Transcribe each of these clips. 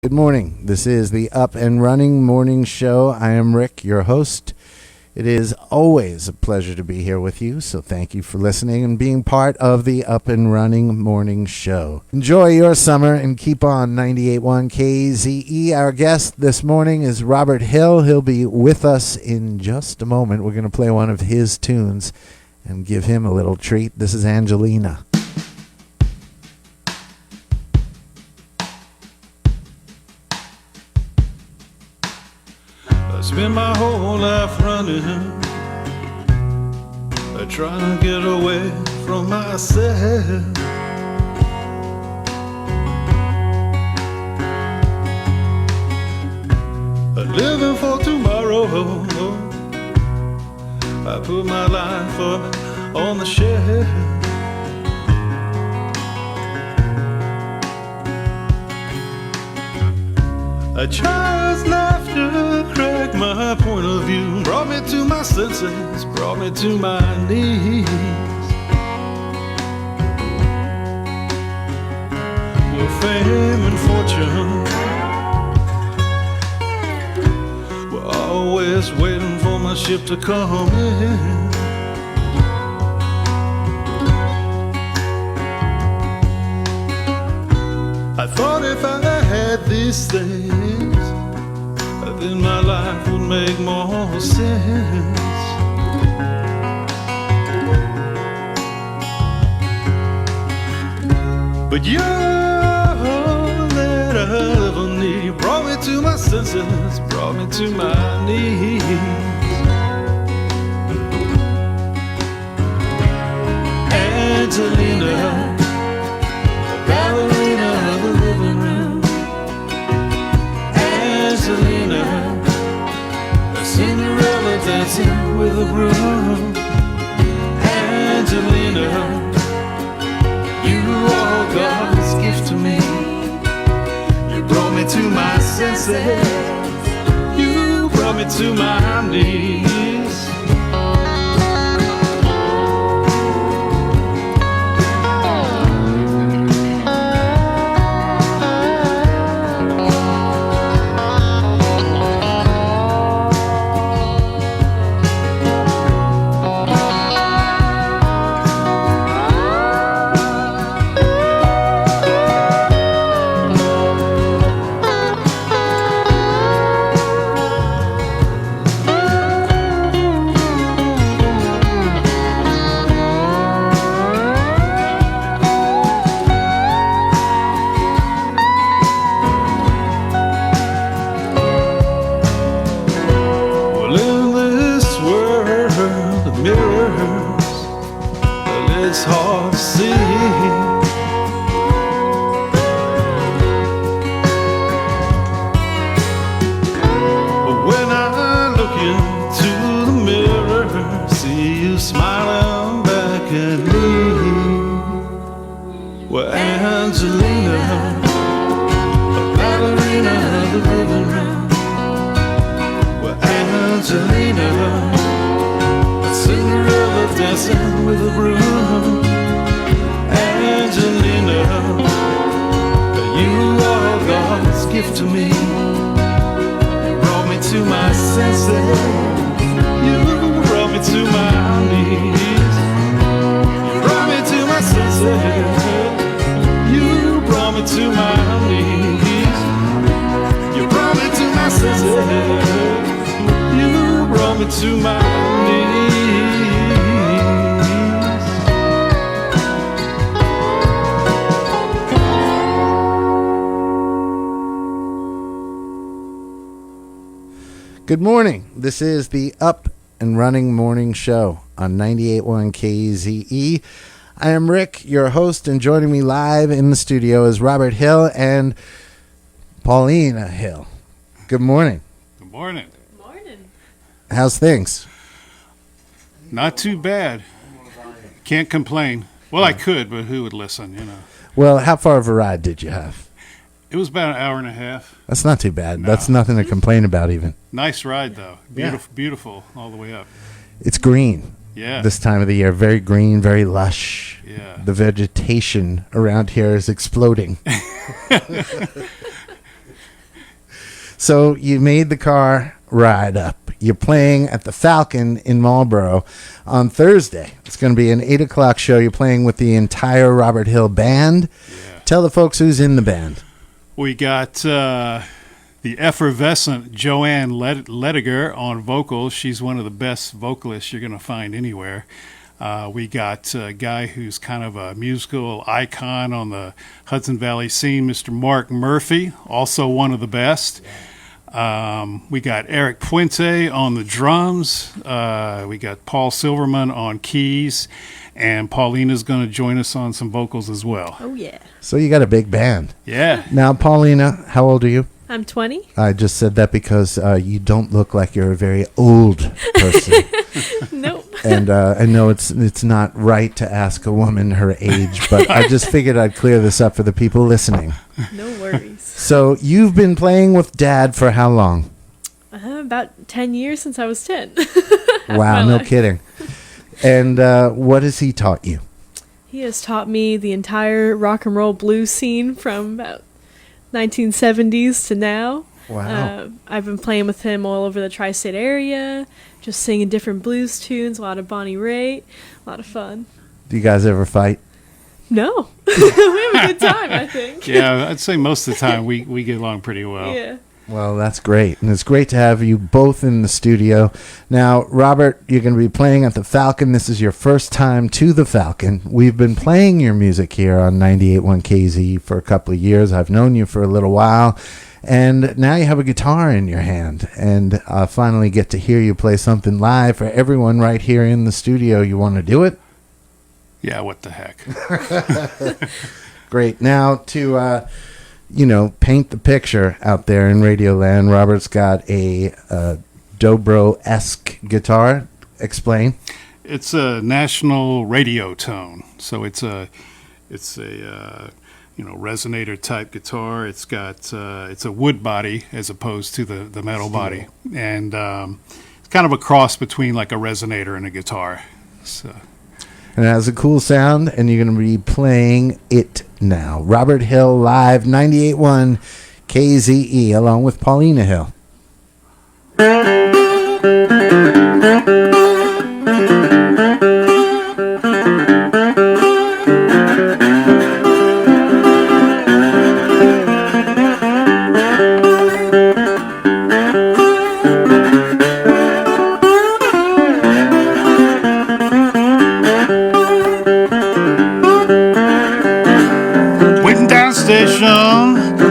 Good morning. This is the Up and Running Morning Show. I am Rick, your host. It is always a pleasure to be here with you, so thank you for listening and being part of the Up and Running Morning Show. Enjoy your summer and keep on 98.1 WKZE. Our guest this morning is Robert Hill. He'll be with us in just a moment. We're going to play one of his tunes and give him a little treat. This is Angelina. I spent my whole life running, trying to get away from myself. Living for tomorrow, I put my life up on the shelf. I chose not to crack my point of view, brought me to my senses, brought me to my knees. Well, fame and fortune were always waiting for my ship to come in. I thought if I had these things, then my life would make more sense. But you're that I ever need, brought me to my senses, brought me to my knees. Angelina, ballerina of the living room. Angelina, a Cinderella dancing with a broom. Angelina, you are God's gift to me. You brought me to my senses. You brought me to my knees. It's hard to see. But when I look into the mirror, see you smiling back at me. Well, Angelina, a ballerina of the living room. Well, Angelina, Cinderella dancing with a broom. Angelina, you are God's gift to me. You brought me to my senses. You brought me to my knees. You brought me to my senses. You brought me to my knees. You brought me to my senses. You brought me to my knees. Good morning. This is the Up and Running Morning Show on 98.1 WKZE. I am Rick, your host, and joining me live in the studio is Robert Hill and Paulina Hill. Good morning. Good morning. How's things? Not too bad. Can't complain. Well, I could, but who would listen, you know? Well, how far of a ride did you have? It was about an hour and a half. That's not too bad. No. That's nothing to complain about even. Nice ride, though. Beautiful, Yeah. beautiful all the way up. It's green. Yeah. This time of the year. Very green, very lush. Yeah. The vegetation around here is exploding. So you made the car ride up. You're playing at the Falcon in Marlboro on Thursday. It's going to be an 8 o'clock show. You're playing with the entire Robert Hill band. Yeah. Tell the folks who's in the band. We got the effervescent Joanne Lediger on vocals. She's one of the best vocalists you're going to find anywhere. We got a guy who's kind of a musical icon on the Hudson Valley scene, Mr. Mark Murphy, also one of the best. We got Eric Puente on the drums. We got Paul Silverman on keys. And Paulina's going to join us on some vocals as well. Oh, yeah. So you got a big band. Yeah. Now, Paulina, how old are you? I'm 20. I just said that because you don't look like you're a very old person. Nope. And I know it's not right to ask a woman her age, but I just figured I'd clear this up for the people listening. No worries. So you've been playing with Dad for how long? About 10 years since I was 10. Wow, no kidding. And what has he taught you? He has taught me the entire rock and roll blues scene from about 1970s to now. Wow. I've been playing with him all over the tri-state area, just singing different blues tunes, a lot of Bonnie Raitt, a lot of fun. Do you guys ever fight? No. We have a good time, I think. Yeah, I'd say most of the time we get along pretty well. Yeah. Well, that's great. And it's great to have you both in the studio. Now, Robert, you're going to be playing at the Falcon. This is your first time to the Falcon. We've been playing your music here on 98.1 WKZE for a couple of years. I've known you for a little while. And now you have a guitar in your hand. And I finally get to hear you play something live for everyone right here in the studio. You want to do it? Yeah, what the heck. Great. Now, to... paint the picture out there in Radioland. Robert's got a dobro-esque guitar. Explain. It's a national radio tone, so it's a resonator type guitar. It's got it's a wood body as opposed to the metal body, and it's kind of a cross between like a resonator and a guitar. So. And it has a cool sound, and you're going to be playing it now. Robert Hill Live, 98.1 KZE, along with Paulina Hill.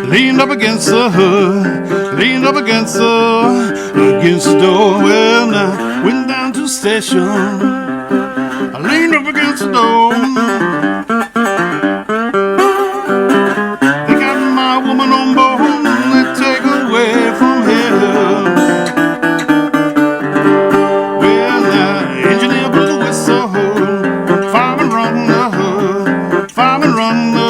Leaned up against the hood, leaned up against the door. Well, now went down to the station. I leaned up against the door. They got my woman on board, they take her away from here. Well, now engineer blew the whistle, fireman run the hood, fireman run the.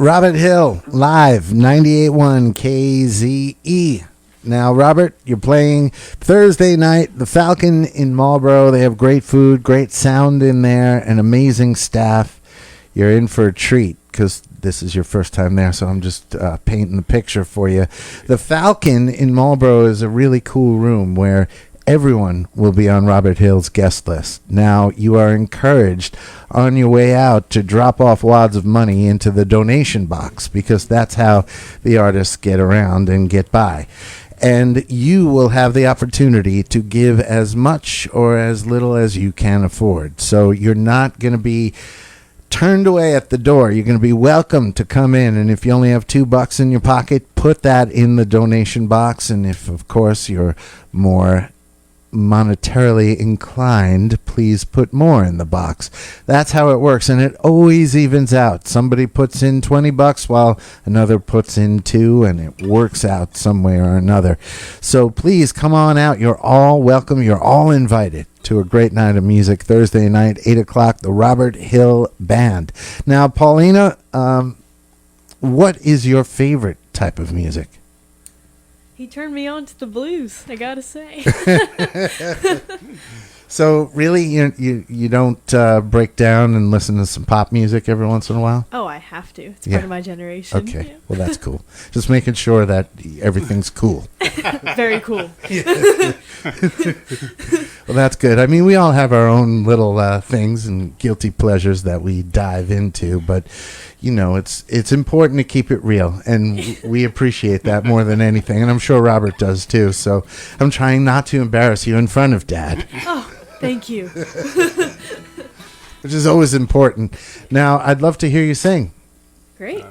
Robert Hill, live, 98.1 KZE. Now, Robert, you're playing Thursday night, the Falcon in Marlboro. They have great food, great sound in there, and amazing staff. You're in for a treat because this is your first time there, so I'm just painting the picture for you. The Falcon in Marlboro is a really cool room where everyone will be on Robert Hill's guest list. Now, you are encouraged on your way out to drop off wads of money into the donation box because that's how the artists get around and get by. And you will have the opportunity to give as much or as little as you can afford. So you're not going to be turned away at the door. You're going to be welcome to come in. And if you only have $2 in your pocket, put that in the donation box. And if, of course, you're more monetarily inclined, please put more in the box. That's how it works, and it always evens out. Somebody puts in $20 while another puts in $2, and it works out some way or another. So please come on out. You're all welcome. You're all invited to a great night of music Thursday night, 8 o'clock, the Robert Hill Band. Now, Paulina, what is your favorite type of music? He turned me on to the blues, I gotta say. So really, you don't break down and listen to some pop music every once in a while? Oh, I have to. It's part of my generation. Okay, Yeah. well, that's cool. Just making sure that everything's cool. Very cool. Well, that's good. I mean, we all have our own little things and guilty pleasures that we dive into, but it's important to keep it real, and we appreciate that more than anything, and I'm sure Robert does too. So I'm trying not to embarrass you in front of Dad. Oh, thank you. Which is always important. Now, I'd love to hear you sing. Great.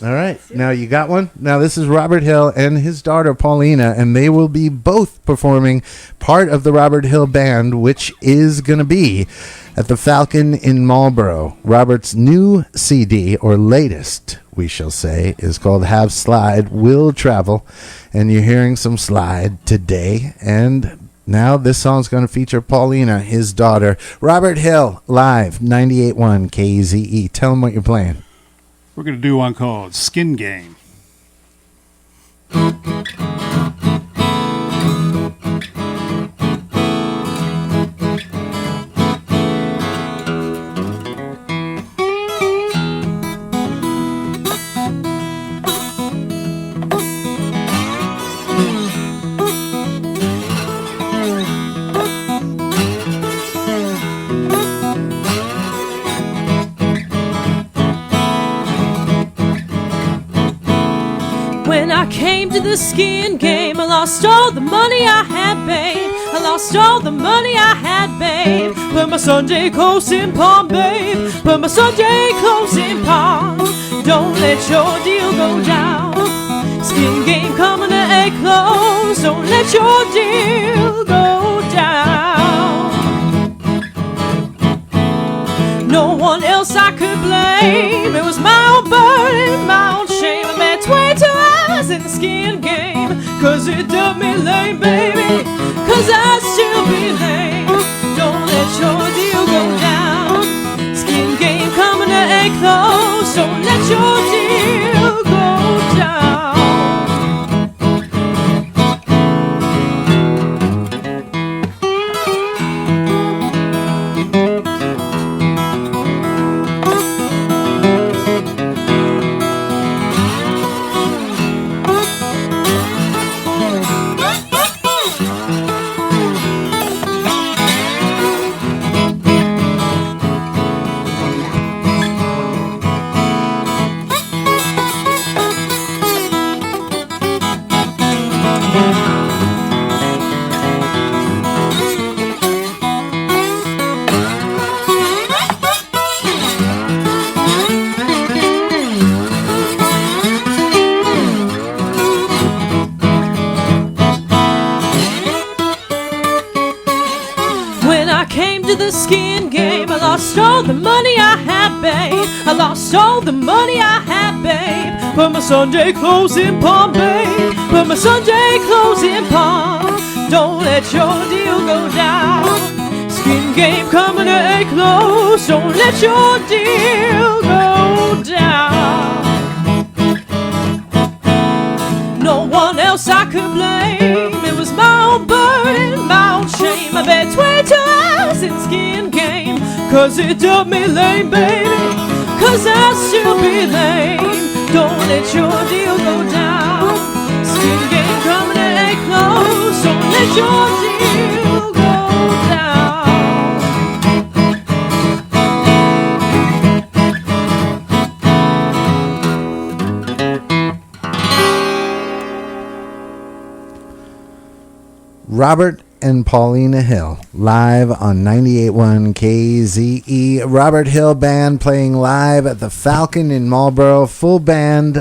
All right. Now, you got one? Now, this is Robert Hill and his daughter, Paulina, and they will be both performing part of the Robert Hill Band, which is going to be at the Falcon in Marlboro. Robert's new CD, or latest, we shall say, is called Have Slide Will Travel, and you're hearing some slide today. And now this song's going to feature Paulina, his daughter. Robert Hill, live, 98.1 KZE. Tell them what you're playing. We're going to do one called Skin Game. When I came to the skin game, I lost all the money I had, babe. I lost all the money I had, babe. Put my Sunday clothes in pawn, babe. Put my Sunday clothes in pawn. Don't let your deal go down. Skin game coming to a close. Don't let your deal go down. No one else I could blame. It was my own burden, my own shame. I met 22 hours in the skin game, 'cause it done me lame, baby, 'cause I still be lame. Don't let your deal go down. Skin game coming to a close. Don't let your deal go down. Skin game, I lost all the money I had, babe. I lost all the money I had, babe. Put my Sunday clothes in pawn, babe. Put my Sunday clothes in pawn. Don't let your deal go down. Skin game coming to a close. Don't let your deal go down. else I could blame. It was my own burden, my own shame. I bet 22 hours in skin game, 'cause it dubbed me lame, baby, 'cause I'll still be lame. Don't let your deal go down. Skin game coming and ain't close. Don't let your deal go down. Robert and Paulina Hill, live on 98.1 KZE. Robert Hill Band playing live at the Falcon in Marlboro. Full band,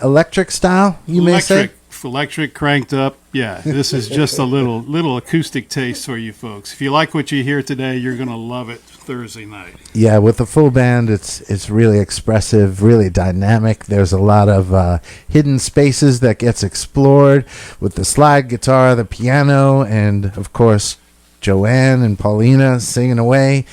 electric style, you may say? Electric, cranked up. Yeah, this is just a little acoustic taste for you folks. If you like what you hear today, you're going to love it Thursday night. Yeah, with the full band, it's really expressive, really dynamic. There's a lot of hidden spaces that gets explored with the slide guitar, the piano, and, of course, Joanne and Paulina singing away.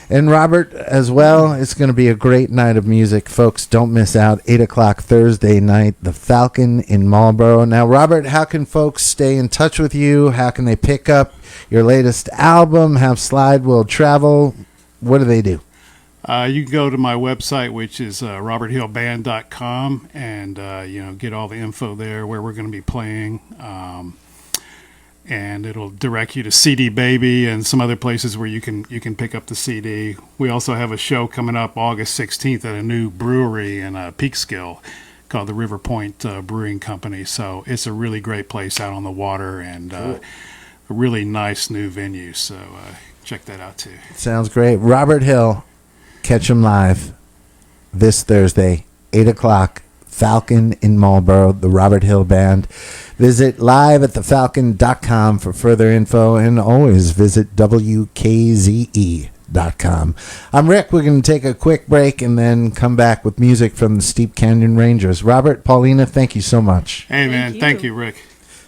And Robert as well. It's going to be a great night of music. Folks, don't miss out. 8 o'clock Thursday night, the Falcon in Marlboro. Now, Robert, how can folks stay in touch with you? How can they pick up your latest album, have Slide Will Travel? What do they do? You can go to my website, which is roberthillband.com, and get all the info there, where we're going to be playing. And it'll direct you to CD Baby and some other places where you can pick up the CD. We also have a show coming up August 16th at a new brewery in Peekskill called the River Point Brewing Company. So it's a really great place out on the water, and a really nice new venue. So check that out too. Sounds great. Robert Hill, catch him live this Thursday, 8 o'clock, Falcon in Marlboro, the Robert Hill Band. Visit liveatthefalcon.com for further info, and always visit WKZE.com. I'm Rick. We're going to take a quick break and then come back with music from the Steep Canyon Rangers. Robert, Paulina, thank you so much. Hey, man. Thank you, Rick.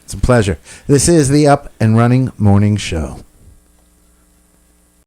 It's a pleasure. This is the Up and Running Morning Show.